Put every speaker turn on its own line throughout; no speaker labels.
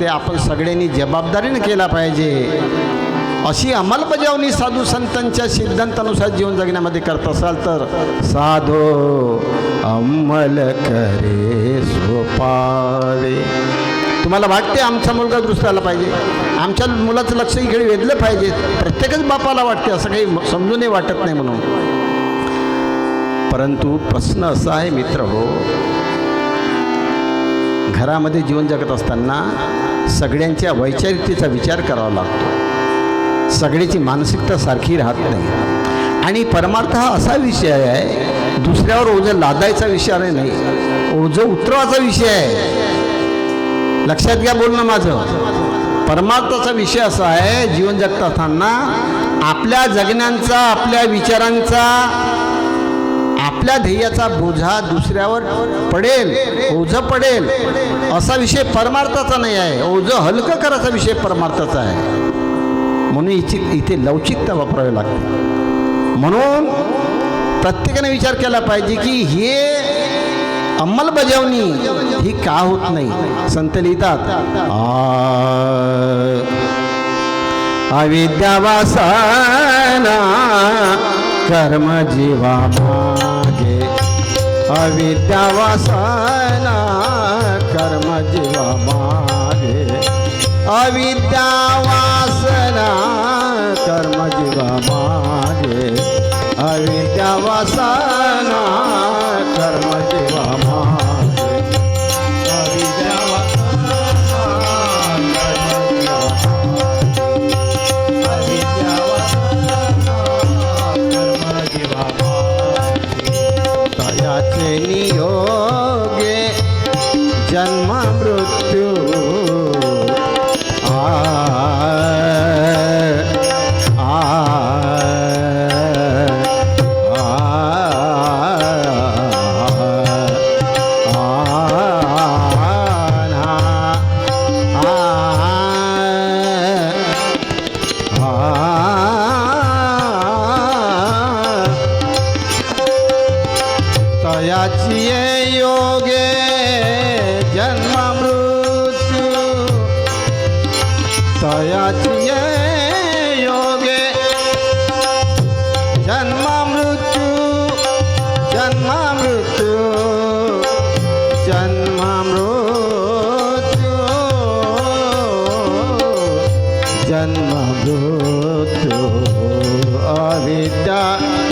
ते आपण सगळ्यांनी जबाबदारीने केला पाहिजे. अशी अंमलबजावणी साधू संतांच्या सिद्धांतानुसार जीवन जगण्यामध्ये करत असाल तर साधो अंमल करे सोपावे. तुम्हाला वाटते आमचा मुलगा दुरुस्त झाला पाहिजे, आमच्या मुलाचं लक्ष इकडे वेधलं पाहिजे, प्रत्येकच बापाला वाटते, असं काही समजूनही वाटत नाही म्हणून. परंतु प्रश्न असा आहे मित्र हो, घरामध्ये जीवन जगत असताना सगळ्यांच्या वैचारिकतेचा विचार करावा लागतो. सगळ्याची मानसिकता सारखी राहत नाही. आणि परमार्थ हा असा विषय आहे, दुसऱ्यावर ओझं लादायचा विषय नाही, ओझं उतरवायचा विषय आहे. लक्षात घ्या बोलणं माझं. परमार्थाचा विषय असा आहे, जीवन जगत असताना आपल्या जगण्यांचा, आपल्या विचारांचा, आपल्या ध्येयाचा बोझा दुसऱ्यावर पडेल, ओझं पडेल असा विषय परमार्थाचा नाही आहे. ओझं हलकं करायचा विषय परमार्थाचा आहे. म्हणून इथे लवचिकता वापरावी लागते. म्हणून प्रत्येकाने विचार केला पाहिजे की हे अंमलबजावणी ही का होत नाही. संत लिहितात, अविद्यावासना कर्म जीवा मागे, अविद्यावासना कर्म जीवा मागे, अविद्यावासना कर्म जीवा मागे, अविद्यावासना कर्म जीवा मागे, तयाचे नियोगे जन्म मृत्यू तयाची योगे जन्म मृत्यू, तयाची योगे जन्म मृत्यू, जन्म मृत्यू, जन्म मृत्यू, जन्म मृत्यू, अविद्या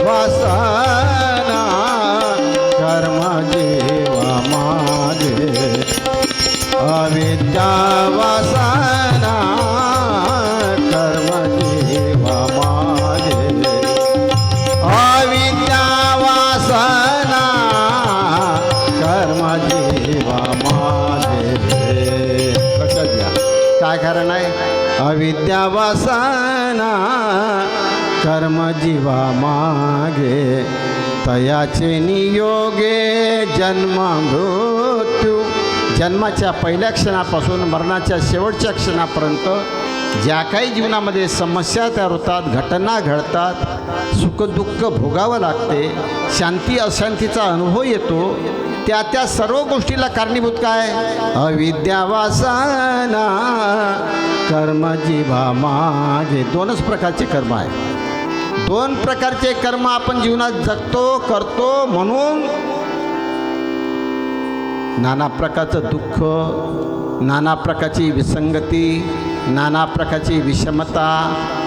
वासना कर्म जीवा मागे, अविद्या वासना कर्म जीवा मागे, अविद्या वासना कर्म जीवा मागे. लक्षात घ्या काय कारण आहे. अविद्या वासना कर्म जीवा मागे, तयाचे नियोगे जन्म मृत्यू. जन्माच्या पहिल्या क्षणापासून मरणाच्या शेवटच्या क्षणापर्यंत ज्या काही जीवनामध्ये समस्या तयार होतात, घटना घडतात, सुखदुःख भोगावं लागते, शांती अशांतीचा अनुभव येतो, त्या सर्व गोष्टीला कारणीभूत काय. अविद्या वासना कर्म जीवा मागे. दोनच प्रकारचे कर्म आहे. दोन प्रकारचे कर्म आपण जीवनात जगतो, करतो, म्हणून नाना प्रकारचं दुःख, नाना प्रकारची विसंगती, नाना प्रकारची विषमता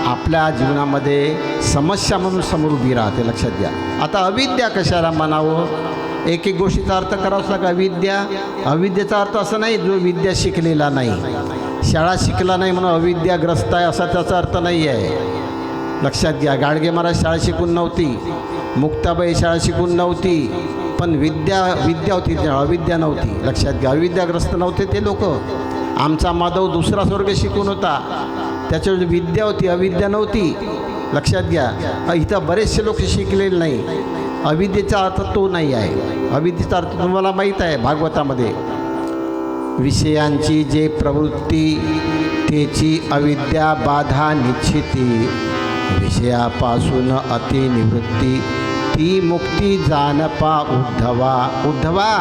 आपल्या जीवनामध्ये समस्या म्हणून समोर उभी राहते. लक्षात घ्या. आता अविद्या कशाला म्हणावं. एक एक गोष्टीचा अर्थ करावाच लागेल. अविद्या, अविद्येचा अर्थ असं नाही जो विद्या शिकलेला नाही, शाळा शिकला नाही म्हणून अविद्याग्रस्त आहे असा त्याचा अर्थ नाही आहे. लक्षात घ्या. गाडगे महाराज शाळा शिकून नव्हती, मुक्ताबाई शाळा शिकून नव्हती, पण विद्या होती, अविद्या नव्हती. लक्षात घ्या. अविद्याग्रस्त नव्हते ते लोक. आमचा माधव दुसरा स्वर्ग शिकून होता, त्याच्यावर विद्या होती, अविद्या नव्हती. लक्षात घ्या. इथं बरेचसे लोक शिकलेले नाही. अविद्येचा अर्थ तो नाही आहे. अविद्येचा अर्थ तुम्हाला माहीत आहे. भागवतामध्ये विषयांची जे प्रवृत्ती त्याची अविद्या बाधा निश्चिती, विषयापासून अतिनिवृत्ती ती मुक्ती जानपा उद्धवा. उद्धवा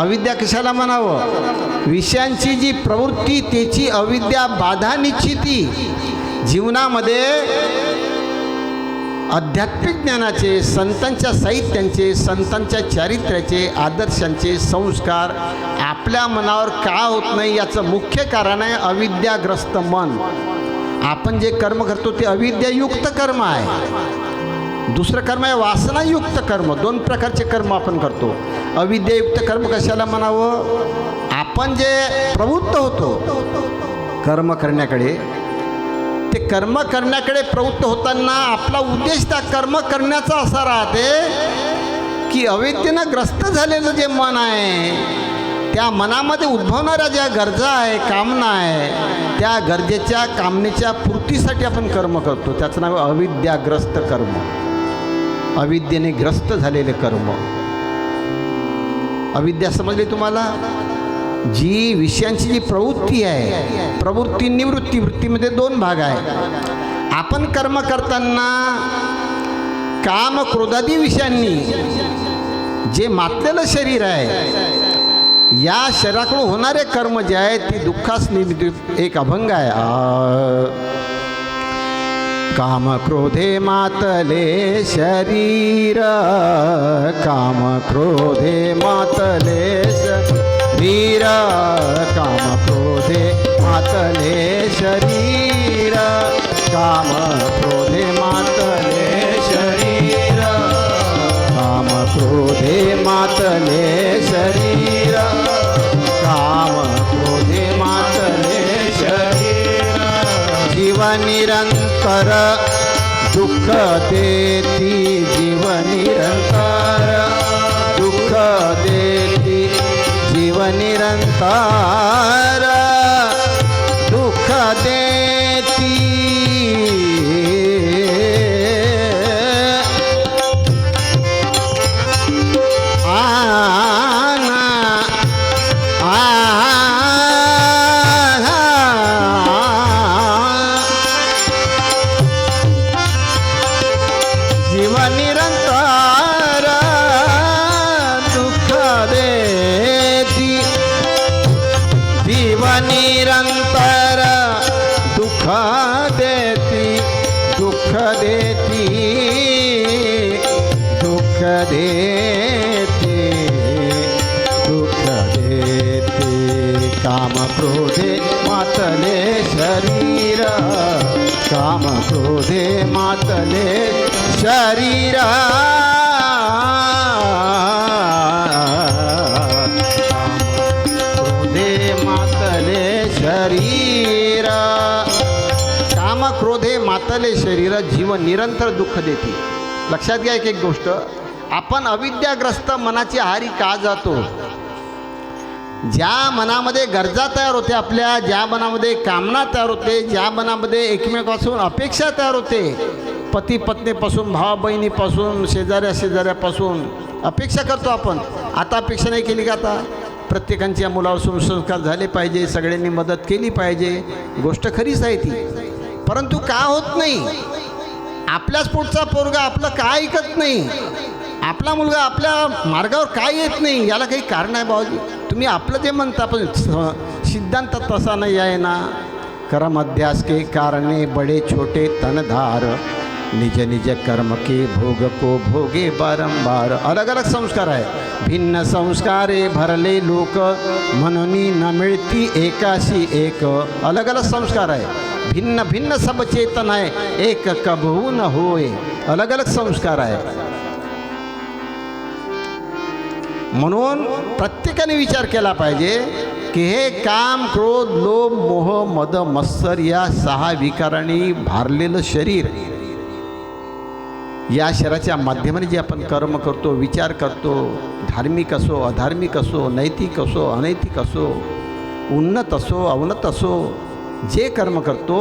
अविद्या कशाला म्हणावं? विषयांची जी प्रवृत्ती त्याची अविद्या बाधा निश्चिती. जीवनामध्ये आध्यात्मिक ज्ञानाचे, संतांच्या साहित्यांचे, संतांच्या चारित्र्याचे, आदर्शांचे संस्कार आपल्या मनावर का होत नाही याचं मुख्य कारण आहे अविद्याग्रस्त मन. आपण जे कर्म करतो ते अविद्यायुक्त कर्म आहे. दुसरं कर्म आहे वासनायुक्त कर्म. दोन प्रकारचे कर्म आपण करतो. अविद्यायुक्त कर्म कशाला म्हणावं? आपण जे प्रवृत्त होतो कर्म करण्याकडे, ते कर्म करण्याकडे प्रवृत्त होताना आपला उद्देश त्या कर्म करण्याचा असा राहते की अविद्येनं ग्रस्त झालेलं जे मन आहे त्या मनामध्ये उद्भवणाऱ्या ज्या गरजा आहे, कामना आहे, त्या गरजेच्या कामनेच्या पूर्तीसाठी आपण कर्म करतो. त्याचं नाव अविद्याग्रस्त कर्म. अविद्येने ग्रस्त झालेले कर्म. अविद्या समजली तुम्हाला? जी विषयांची जी प्रवृत्ती आहे, प्रवृत्ती निवृत्ती. वृत्तीमध्ये दोन भाग आहे. आपण कर्म करताना काम क्रोधादी विषयांनी जे मातलेलं शरीर आहे, या शरीराकडून होणारे कर्म जे आहे ते दुःखास निमित्त एक अभंग आहे. काम क्रोधे मातले शरीर, काम क्रोधे मातले शरीर, काम क्रोधे मातले शरीर, काम क्रोधे मातले शरीर, काम क्रोधे मातले शरीर, काम क्रोधे मातले शरीर. जीव निरंतर दुःख देती, जीव निरंतर दुःख देती, जीव निरंतर दुःख देती. जीव निरंतर दुःख देती, जीव निरंतर दुःख देती, दुःख देती, दुःख देती, दुःख देती. काम क्रोधे मातले शरीर, काम क्रोधे मातले शरीर, क्रोधे मातले शरीर. काम क्रोधे मातले शरीर, जीव निरंतर दुःख देते. लक्षात घ्या एक गोष्ट, आपण अविद्याग्रस्त मनाची आहारी का जातो? ज्या मनामध्ये गरजा तयार होते आपल्या, ज्या मनामध्ये कामना तयार होते, ज्या मनामध्ये एकमेकापासून अपेक्षा तयार होते, पती पत्नीपासून, भावा बहिणीपासून, शेजाऱ्या शेजाऱ्यापासून अपेक्षा करतो आपण. आता अपेक्षा नाही केली का? आता प्रत्येकांच्या मुलावर संस्कार झाले पाहिजे, सगळ्यांनी मदत केली पाहिजे. गोष्ट खरीच आहे ती, परंतु का होत नाही? आपल्याच पुढचा पोरगा आपलं का ऐकत नाही? आपला मुलगा आपल्या मार्गावर काय येत नाही? याला काही कारण आहे भाऊजी? तुम्ही आपलं जे म्हणता पण सिद्धांत तसा नाही आहे ना. कर्म अध्यास के कारणे बडे छोटे तनधार, निज निज कर्म के भोग को भोगे बारंबार. अलग अलग संस्कार आहे. भिन्न संस्कारे भरले लोक, म्हणून न मिळती एकाशी एक. अलग अलग संस्कार आहे. भिन्न भिन्न सब चेतन आहे, एक कबहू न होय. अलग अलग संस्कार आहे. म्हणून प्रत्येकाने विचार केला पाहिजे की हे काम क्रोध लोभ मोह मद मत्सर या 6 विकारांनी भारलेलं शरीर, या शरीराच्या माध्यमाने जे आपण कर्म करतो, विचार करतो, धार्मिक असो अधार्मिक असो, नैतिक असो अनैतिक असो, उन्नत असो अवनत असो, जे कर्म करतो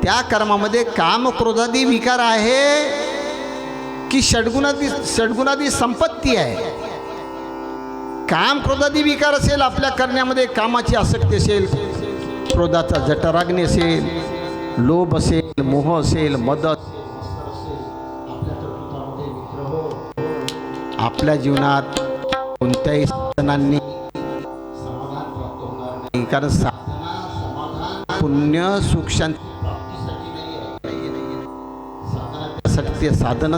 त्या कर्मामध्ये काम क्रोधादी विकार आहे की षड्गुणादी संपत्ती आहे? काम क्रोधादी विकार असेल आपल्या करण्यामध्ये, कामाची आसक्ती असेल, क्रोधाचा जठराग्नी असेल, लोभ असेल, मोह असेल, मद असेल, आपल्या जीवनात कोणत्याही साधनांनी कारण साधना समाधान पुण्य सुख शांती प्राप्तीसाठी नाही आहे. साधनासाठी ते साधन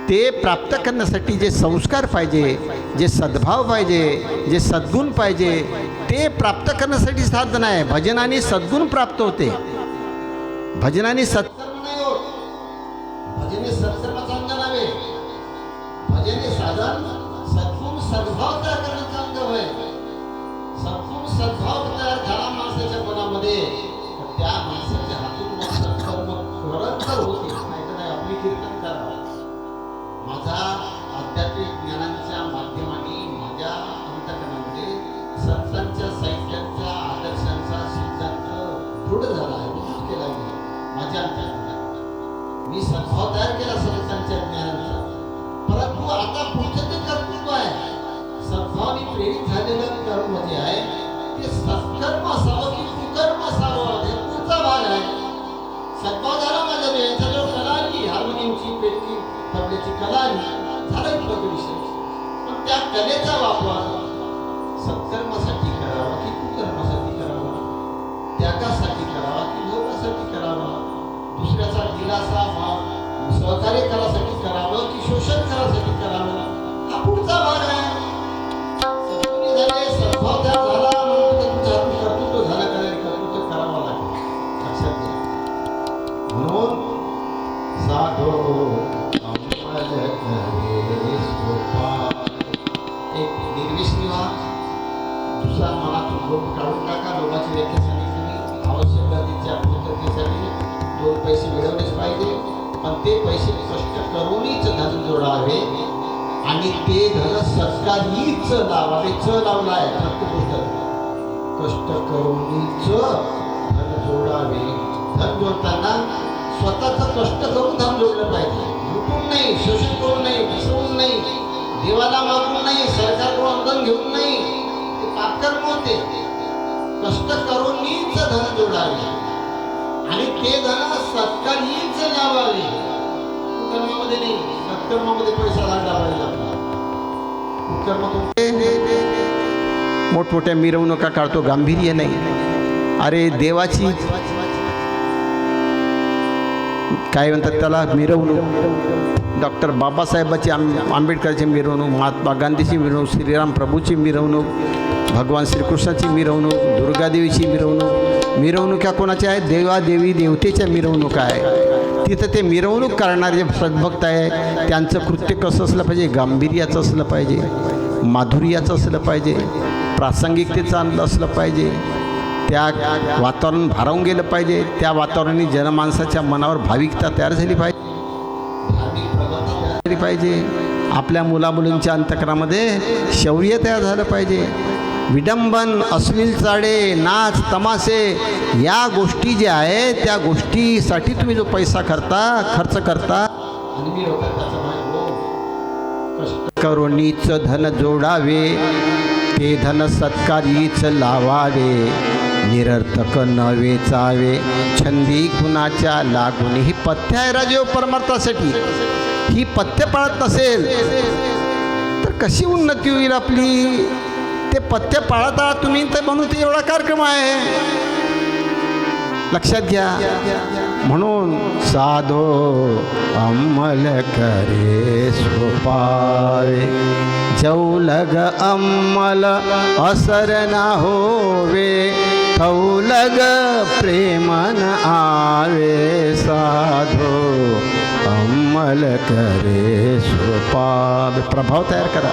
ते प्राप्त करण्यासाठी जे संस्कार पाहिजे, जे सद्भाव पाहिजे, जे सद्गुण पाहिजे, ते प्राप्त करण्यासाठी साधन आहे. भजनाने सद्गुण प्राप्त होते. भजनाने सत्कर्म नाही होत. भजने सत्कर्म चांगलं नव्हे. भजने साधन सद्गुण सद्भाव तयार करण्याचं अंग होय. सद्गुण सद्भाव तयार झाला माणसाच्या मनामध्ये, त्या माणसाच्या हातून सत्कर्म निरंतर होते. नाही आपली कीर्तन करावं. माझा आध्यात्मिक ज्ञानांच्या माध्यमाने माझ्या अंतकरणामध्ये संतांच्या साहित्यांचा आदर्शांचा सिद्धांत दृढ झाला आहे. विकसित केला आहे माझ्या अंतकरणात. मी सद्भाव तयार केला संतांच्या ज्ञानांचा. परंतु आता पुढचं ते कर्तृत्व आहे. सद्भावाने प्रेरित झालेलं कर्म जे आहे ते सत्कर्म असावं की कुकर्म असावं हे पुढचा भाग आहे. सद्भाव झाला माझ्या यांच्याजवळ कला आली, हार्मोनियमची, पेटकी, तबल्याची कला आली, झाला इतका विषय. पण त्या कलेचा वापर सत्कर्मासाठी करावा की कुकर्मासाठी करावा, त्यागासाठी करावा की भोगासाठी करावा, दुसऱ्याचा दिलासा सहकार्य करासाठी करावं की शोषण करासाठी करावं, हा पुढचा भाग आहे. सद्गुणी झाले, सद्भाव तयार झाला, तुमच्या हातून कर्तृत्व झालं, कर्तृत्व करावं लागेल. लक्षात घ्या. म्हणून साधो एक निर्विष्णी व्हा. दुसरा मनातून लोभ काढून टाका. लोभाची व्याख्या सांगितली. आवश्यक गरजेच्या पूर्ततेसाठी 2 पैसे मिळवलेच पाहिजे, पण ते पैसे कष्ट करूनच धन जोडावे आणि ते धन सत्कारीच लावावे. च लावला आहे प्रत्येक गोष्ट. कष्ट करूनच धन जोडावे. धन जोडताना स्वतःचं कष्ट करून धन जोडलं पाहिजे. लुटून नाही, शोषण करून नाही, फसवून नाही, देवाला मागून नाही, सरकारकडून अनुदान घेऊन नाही. ते पापकर्म होते. कष्ट करूनच धन जोडावे आणि ते धन सत्कारीच लावावे. कुकर्मामध्ये नाही, सत्कर्मामध्ये पैसा लावायला लागला. मोठमोठ्या मिरवणुका काढतो, गांभीर्य नाही. अरे देवाची काय म्हणतात त्याला, मिरवणूक. डॉक्टर बाबासाहेबांची, आंबेडकरची मिरवणूक, महात्मा गांधीची मिरवणूक, श्रीराम प्रभूची मिरवणूक, भगवान श्रीकृष्णाची मिरवणूक, दुर्गादेवीची मिरवणूक. मिरवणुका कोणाच्या आहेत? देवादेवी देवतेच्या मिरवणूक आहे. तिथं ते मिरवणूक करणारे सद्भक्त आहे. त्यांचं कृत्य कसं असलं पाहिजे? गांभीर्याचं असलं पाहिजे, माधुर्याचं असलं पाहिजे, प्रासंगिकतेचं असलं पाहिजे. त्या वातावरण भारावून गेलं पाहिजे. त्या वातावरणाने जनमानसाच्या मनावर भाविकता तयार झाली पाहिजे, आपल्या मुलामुलींच्या अंतकरणामध्ये शौर्य तयार झालं पाहिजे. विडंबन, अश्लील चाडे, नाच, तमाशे या गोष्टी ज्या आहेत त्या गोष्टीसाठी तुम्ही जो पैसा खर्च करता कष्ट करूनच धन जोडावे, ते धन सत्कारीच लावावे, निरर्थक न वेचावे, छंदी कुणाच्या लागून. ही पथ्य आहे राजीव परमार्थासाठी. ही पथ्य पाळत नसेल तर कशी उन्नती होईल आपली? ते पथ्य पाळता तुम्ही, तर म्हणून ते एवढा कार्यक्रम आहे. लक्षात घ्या. म्हणून साधो अंमल करे सोपावे, जौलग अंमल असर ना होवे, कौलग प्रेमन आवे, साधो अंमल करे सोपावे. प्रभाव तयार करा.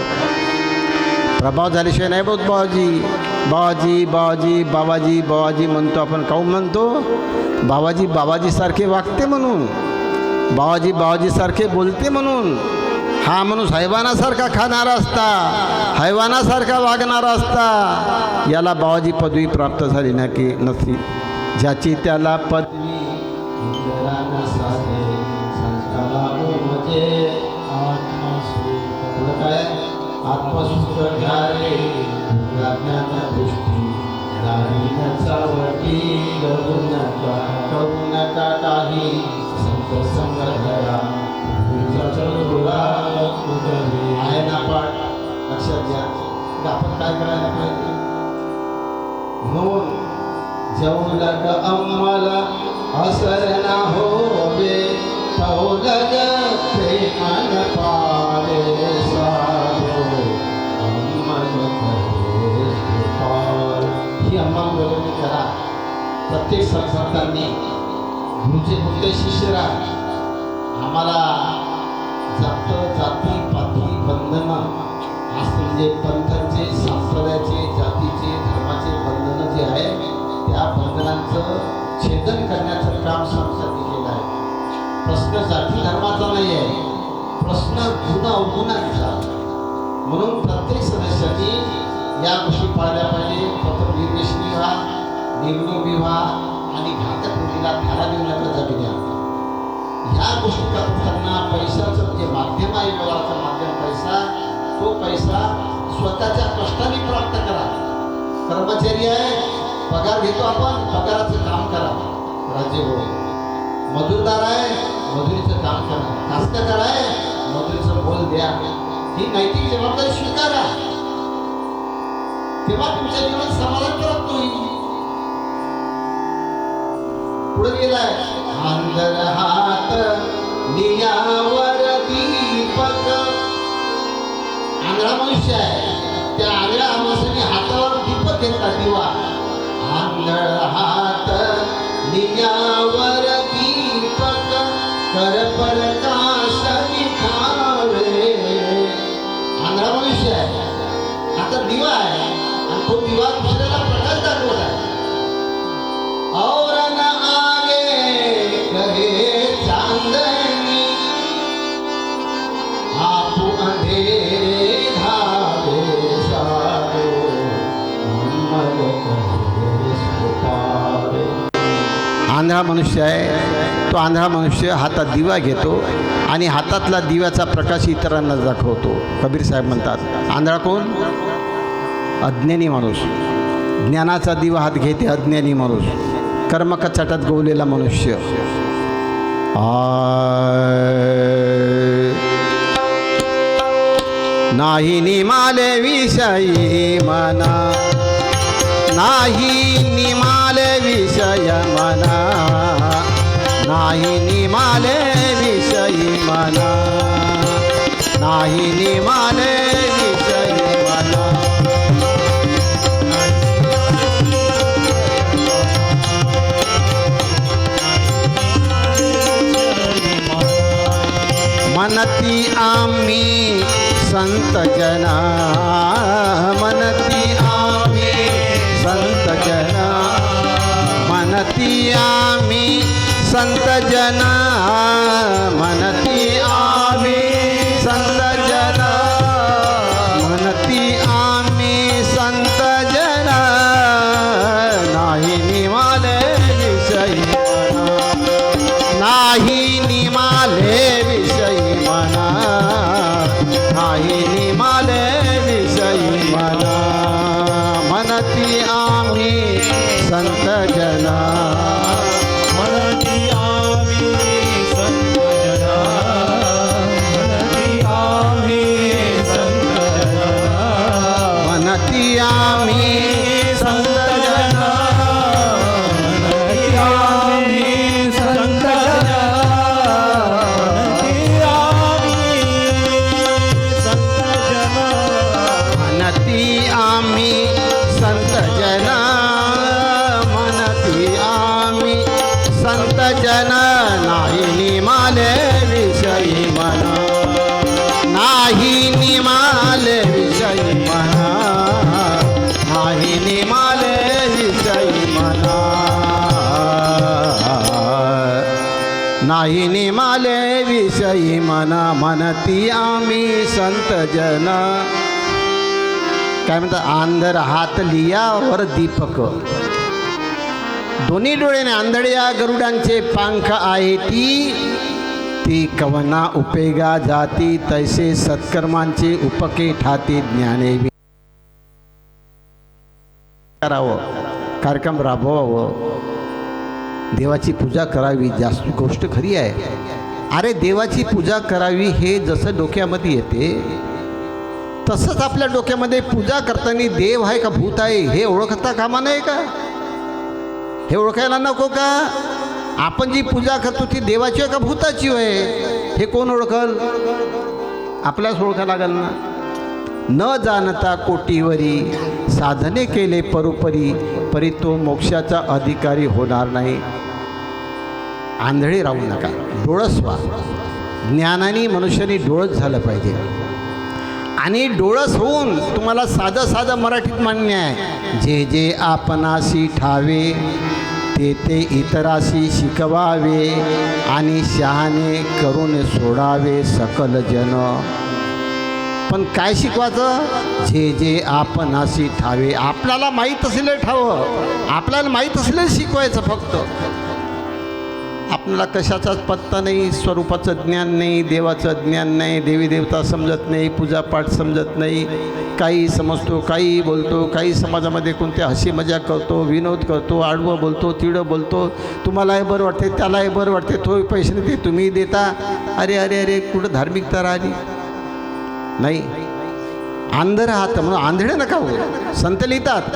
प्रभाव झाल्याशिवाय नाही बोलत बाबाजी बाबाजी बाबाजी बाबाजी बाबाजी म्हणतो आपण. काहून म्हणतो? बाबाजी बाबाजीसारखे वागते म्हणून, बाबाजी बाबाजीसारखे बोलते म्हणून. हा माणूस हैवानासारखा खाणारा असता, हैवानासारखा वागणारा असता, याला बाबाजी पदवी प्राप्त झाली ना की नसती. ज्याची त्याला पदवी आत्मसुख घ्यारे दृष्टी करू नका काही, संत संग धरा आहे ना पाठ. लक्षात घ्या. आपण काय करायला पाहिजे? म्हणून जेवलग अंमला असर ना होवे तवलग प्रेमन पारे साधो अंमल करे पार। ही अंमलबजावणी करा। प्रत्येक संस्थांनी गुरुचे कोणते शिष्य राहा। आम्हाला जात जाती पाती बंधनं असं म्हणजे पंथांचे संप्रदायाचे जातीचे धर्माचे बंधनं जे आहे त्या बंधनांचं छेदन करण्याचं काम संस्थांनी केलं आहे। प्रश्न जाती धर्माचा नाही आहे, प्रश्न गुण अवगुणांचा। म्हणून प्रत्येक सदस्यांनी या गोष्टी पाळल्या पाहिजे। पत्रनिर्देशनी निर्णय विवाह आणि घातक मुलीला धारा देण्याचा जागी द्या। ह्या गोष्टी करताना पैशाचं जे माध्यम आहे, व्यवहाराचं माध्यम पैसा, तो पैसा स्वतःच्या कष्टाने प्राप्त करा। कर्मचारी आहे, पगार घेतो आपण, पगाराचं काम करा, राज्य होईल। मजूरदार आहे, मजुरीचं काम करा। कास्तकार आहे, मजुरीचं मोल द्या। ही नैतिक जबाबदारी स्वीकारा, तेव्हा तुमच्या जीवनात समाधान प्राप्त होईल। पुढे गेलाय अंधर हात नियावर दीपक। आंधळा मनुष्य आहे, त्या आंधळ्या माणसाने हातावर दीपक घेतला, दिवा। आंधळ हात नियावर दीपक कर प्रकाश दिखावे। आंधळा मनुष्य आहे, आता दिवा आहे आणि तो दिवा दुसऱ्याला प्रकाश दाखवत आहे। और न आगे कहे चांदनी आपू अंधेरे धावे सारो अंमल करे सुपारे। आंधळा मनुष्य आहे, तो आंधळा मनुष्य हातात दिवा घेतो आणि हातातला दिव्याचा प्रकाश इतरांना दाखवतो। कबीर साहेब म्हणतात आंधळा कोण? अज्ञानी माणूस। ज्ञानाचा दिवा हात घेते अज्ञानी माणूस, कर्मकचाटात गोवलेला मनुष्य। नाही निमाले विषयी मना, नाही निमाले विषय मना, नाही निमाले विषयी मना, नाही निमाले विषयी मना। मनती आम्ही संत जना, मनती आम्ही संत जना, मनती आम्ही संत जना, मनती आम्ही संत जना, मनती आम्ही संत जना। नाही निमाले विषयी मना, नाही निमाले विषयी मना, नाही निमाले विषयी मना। मनती आम्ही संत जना,
मनती आम्ही संत जना, मनती आम्ही संत जना,
मनती आम्ही संत जना,
मनती आम्ही संत जना, मनती आम्ही संत जना,
मनती आम्ही संत जना, मनती आम्ही संत जना। नाही निमाले विषयी मना, नाही निमाले विषयी मना, नाही निमाले विषयी मना, नाही निमाले विषयी मना। मनती आम्ही संत जना। काय म्हणतात? आंधर हात लियावर दीपक, दोन्ही डोळ्याने आंधळ्या गरुडांचे पंख आहे ती कवना उपेगा जाती, तैसे सत्कर्मांचे उपके ठाते ज्ञाने। करावं, कार्यक्रम राबवावं, देवाची पूजा करावी, जास्त गोष्ट खरी आहे। अरे देवाची पूजा करावी हे जसं डोक्यामध्ये येते तसंच आपल्या डोक्यामध्ये पूजा करताना देव आहे का भूत आहे हे ओळखता कामा नये का? हे ओळखायला नको का? आपण जी पूजा करतो ती देवाची आहे का भूताची आहे हे कोण ओळखल? आपल्याच ओळखायला लागेल ना. न जाणता कोटीवरी साधने केले परोपरी, परी तो मोक्षाचा अधिकारी होणार नाही. आंधळे राहू नका, डोळस व्हा. ज्ञानाने मनुष्याने डोळस झालं पाहिजे. आणि डोळस होऊन तुम्हाला साधं साधं मराठीत मान्य आहे, जे जे आपणाशी ठावे ते ते इतराशी शिकवावे, आणि शहाणे करून सोडावे सकल जन. पण काय शिकवायचं? जे जे आपणाशी ठावे. आपल्याला माहीत असलेलं ठावं, आपल्याला माहीत असलेलं शिकवायचं फक्त. आपल्याला कशाचाच पत्ता नाही, स्वरूपाचं ज्ञान नाही, देवाचं ज्ञान नाही, देवी देवता समजत नाही, पूजापाठ समजत नाही, काही समजतो, काही बोलतो, काही समाजामध्ये कोणत्या हसी मजाक करतो, विनोद करतो, आडवं बोलतो, तिडं बोलतो. तुम्हालाही बरं वाटते, त्यालाही बरं वाटते, तोही पैसे देते, तुम्ही देता. अरे अरे अरे, कुठं धार्मिकता राहिली नाही. आंध राहत म्हणून आंधळे नका हो. संत लिहितात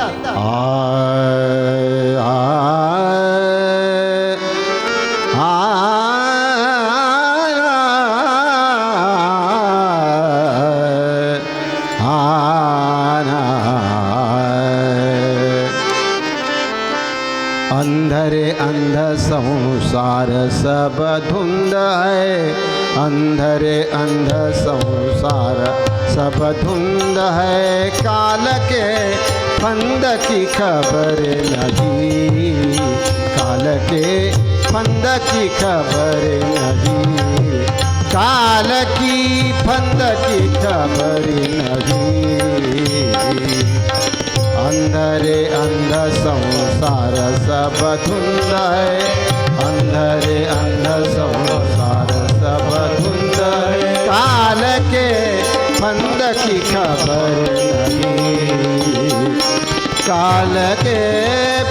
अंधरे अंध संसार सब धुंध है, अंधरे अंध संसार सब धुंध है, काल के फंद की खबर नहीं, काल के फंद की खबर नहीं, काल की फंद की खबर नहीं. अंधरे अंध संसार सब धुंध है, अंधरे अंध संसार सब धुंध है, काल के फंद की खबर नहीं, काल के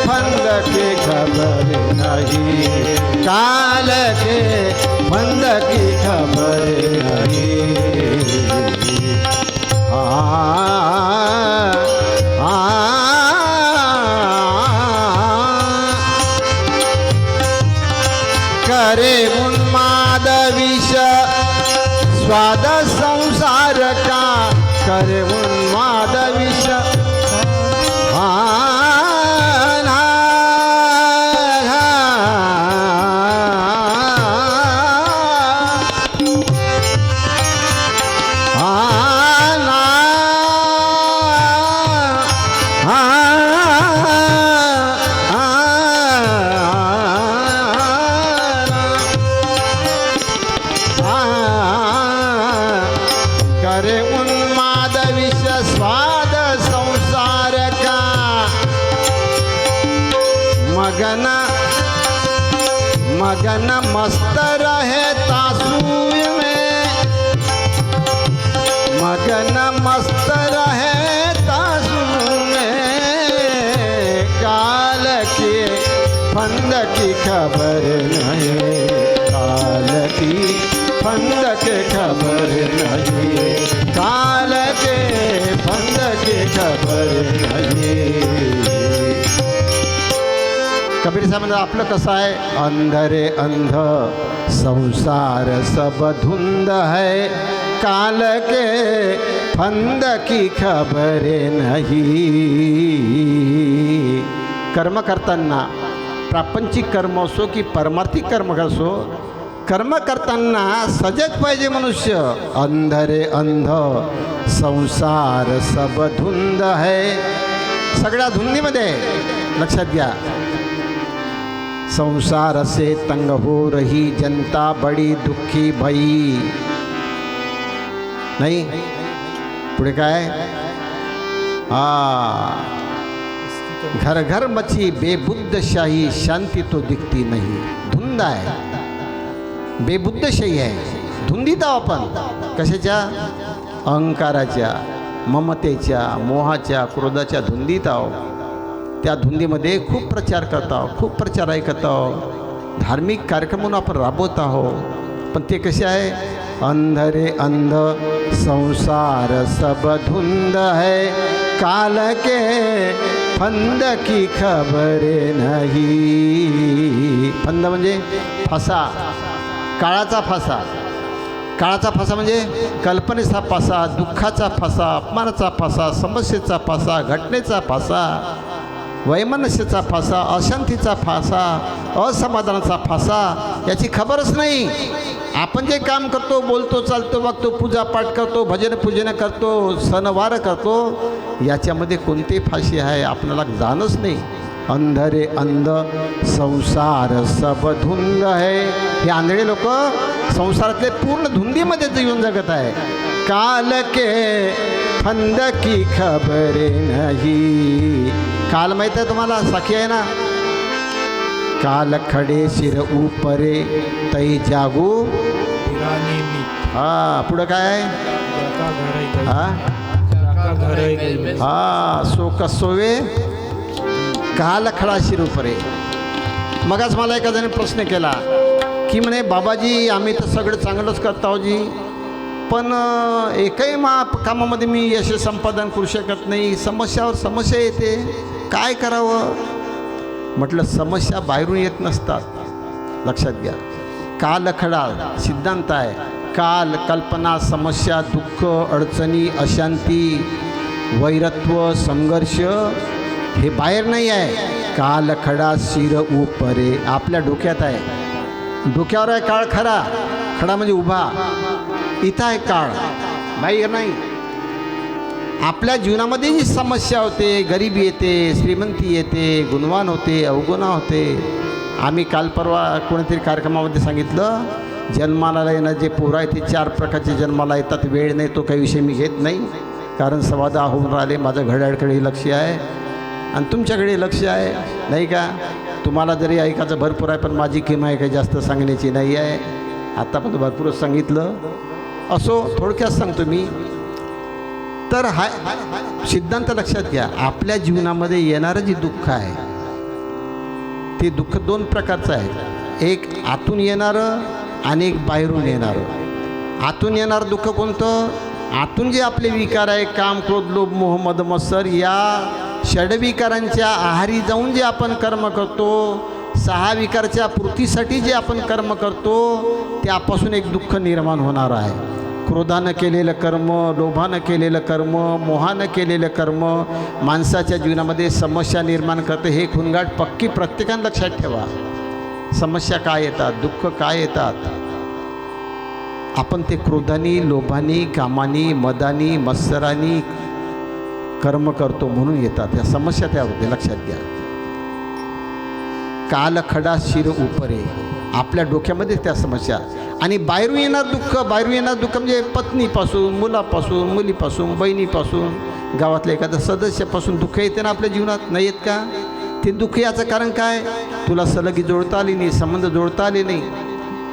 फंद की खबर नहीं, काल के फंद की खबर नहीं. करे उन्माद विष स्वाद संसार का, करे उन्माद विष करे उन्माद विष स्वाद संसार का, मगन मगन मस्त रहे तासूय में, मगन मस्त रहे तासू में, काल के फंद की खबर नहीं, काल की फंद के खबर नहीं, काल के फंद के खबर नहीं. कबीर साहेब म्हणजे आपलं कसं आहे? अंधरे अंध संसार सब धुंध है, काल के फंद की खबर नहीं. कर्म करताना प्रापंचिक कर्म असो की परमार्थिक कर्म असो, कर्म करताना सजग पाहिजे मनुष्य. अंधरे अंध संसार सब धुंद है, सगळ्या धुंदीमध्ये लक्षात घ्या. संसार से तंग हो रही जनता बड़ी दुखी भई. नाही पुढे काय? घर घर मची बेबुद्धशाही, शांती तो दिखती नहीं. धुंद आहे, बेबुद्धशाही आहे. धुंदीत आहो आपण. कशाच्या? अहंकाराच्या, ममतेच्या, मोहाच्या, क्रोधाच्या धुंदीत आहो. त्या धुंदीमध्ये खूप प्रचार करत आहो, खूप प्रचार ऐकत आहो, धार्मिक कार्यक्रम म्हणून आपण राबवत आहोत. पण ते कसे आहे? अंधरे अंध संसार सब धुंध है, काल के फंद की खबरे नहीं. फंद म्हणजे फसा, काळाचा फसा. काळाचा फसा म्हणजे कल्पनेचा फसा, दुःखाचा फसा, अपमानाचा फसा, समस्येचा फसा, घटनेचा फसा, वैमनस्याचा फासा, अशांतीचा फासा, असमाधानाचा फासा, याची खबरच नाही. आपण जे काम करतो, बोलतो, चालतो, वागतो, पूजापाठ करतो, भजन पूजन करतो, सणवार करतो, याच्यामध्ये कोणती फाशी आहे आपल्याला जाणच नाही. अंधरे अंध संसार सब धुंद आहे. हे आंधळे लोक संसारातले पूर्ण धुंदीमध्ये जीवन जगत आहे. काल के फंद की खबरे नाही. काल माहीत आहे तुम्हाला, साखी आहे ना. काल खडे शिर उपरे तै जागू. हा पुढं काय आहे? हा सो कसोवे काल खडा शिर उपरे. मगच मला एका जणाने प्रश्न केला की म्हणे बाबाजी आम्ही तर सगळं चांगलंच करतो जी, पण एकही कामामध्ये मी यश संपादन करू शकत नाही. समस्यावर समस्या येते, काय करावं? म्हटलं समस्या बाहेरून येत नसतात, लक्षात घ्या. काल खडा सिद्धांत आहे. काल, कल्पना, समस्या, दुःख, अडचणी, अशांती, वैरत्व, संघर्ष हे बाहेर नाही आहे. काल खडा शिर उपरे आपल्या डोक्यात आहे. डोक्यावर आहे काळ खरा. खडा म्हणजे उभा, इथं आहे काळ, बाहेर नाही. आपल्या जीवनामध्ये जी समस्या होते, गरिबी येते, श्रीमंती येते, गुणवान होते, अवगुणा होते. आम्ही काल परवा कोणीतरी कार्यक्रमामध्ये सांगितलं, जन्माला येणं जे पोरं आहे ते 4 प्रकारचे जन्माला येतात. वेळ नाही तो काही विषय मी घेत नाही, कारण 10:15 होऊन राहिले. माझं घड्याळकडे लक्ष आहे आणि तुमच्याकडे लक्ष आहे, नाही का? तुम्हाला जरी ऐकायचं भरपूर आहे, पण माझी किंमत आहे काही जास्त सांगण्याची नाही आहे. आता पण भरपूरच सांगितलं. असो, थोडक्यात सांगतो मी. तर हा सिद्धांत लक्षात घ्या. आपल्या जीवनामध्ये येणारं जे दुःख आहे ते दुःख 2 प्रकारचं आहे. एक आतून येणारं आणि एक बाहेरून येणारं. आतून येणारं दुःख कोणतं? आतून जे आपले विकार आहे, काम, क्रोध, लोभ, मोह, मद, मत्सर, या षडविकारांच्या आहारी जाऊन जे आपण कर्म करतो, 6 विकारच्या पूर्तीसाठी जे आपण कर्म करतो, त्यापासून एक दुःख निर्माण होणार आहे. क्रोधानं केलेलं कर्म, लोभानं केलेलं कर्म, मोहानं केलेलं कर्म माणसाच्या जीवनामध्ये समस्या निर्माण करते. हे खुणगाठ पक्की प्रत्येकानं लक्षात ठेवा. समस्या काय येतात, दुःख काय येतात? आपण ते क्रोधानी, लोभानी, कामानी, मदानी, मत्सरानी कर्म करतो म्हणून येतात या समस्या. त्या होते, लक्षात घ्या. काल खडा शिर उपरे आपल्या डोक्यामध्ये त्या समस्या. आणि बाहेरून येणार दुःख, बाहेरून येणार दुःख म्हणजे पत्नीपासून, मुलापासून, मुलीपासून, बहिणीपासून, गावातल्या एखाद्या सदस्यापासून दुःख येते ना आपल्या जीवनात, नाही येत का? ते दुःख याचं कारण काय? तुला सलगी जोडता आली नाही, संबंध जोडता आले नाही.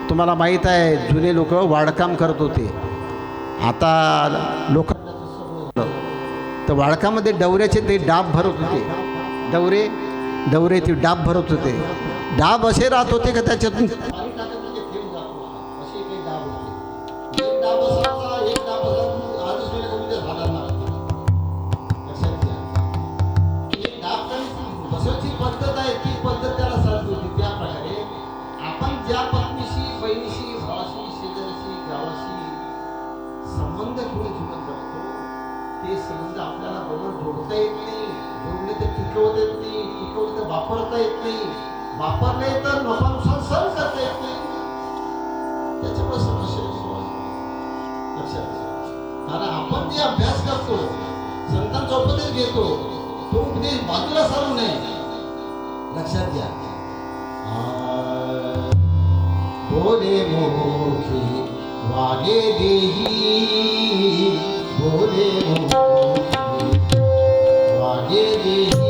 तुम्हाला माहीत आहे, जुने लोक वाडकाम करत होते. आता लोक तर वाडकामध्ये डवऱ्याचे ते डाब भरत होते. डवरे ते डाब भरत होते. डाब असे राहत होते का त्याच्यातून पद्धत आहे, ती पद्धत त्याला साधली होती. त्याप्रकारे आपण ज्या पत्नीशी, बहिणीशी, भावाशी, शेजाऱ्याशी, गावाशी संबंध घेऊन जीवन जगतो, ते संबंध आपल्याला बरोबर जोडता येत नाही. जोडले तर टिकवता येत नाही, टिकवले तर वापरता येत नाही, वापरले तर नफानुसार सहन करता येत नाही. त्याच्यामुळे समस्या लक्षात. कारण आपण जे अभ्यास करतो, संतांचा उपदेश घेतो, तो उपदेश बाजूला सारू नये, लक्षात घ्या. बोले मोखी वागे देही, बोले मोखी वागे देही.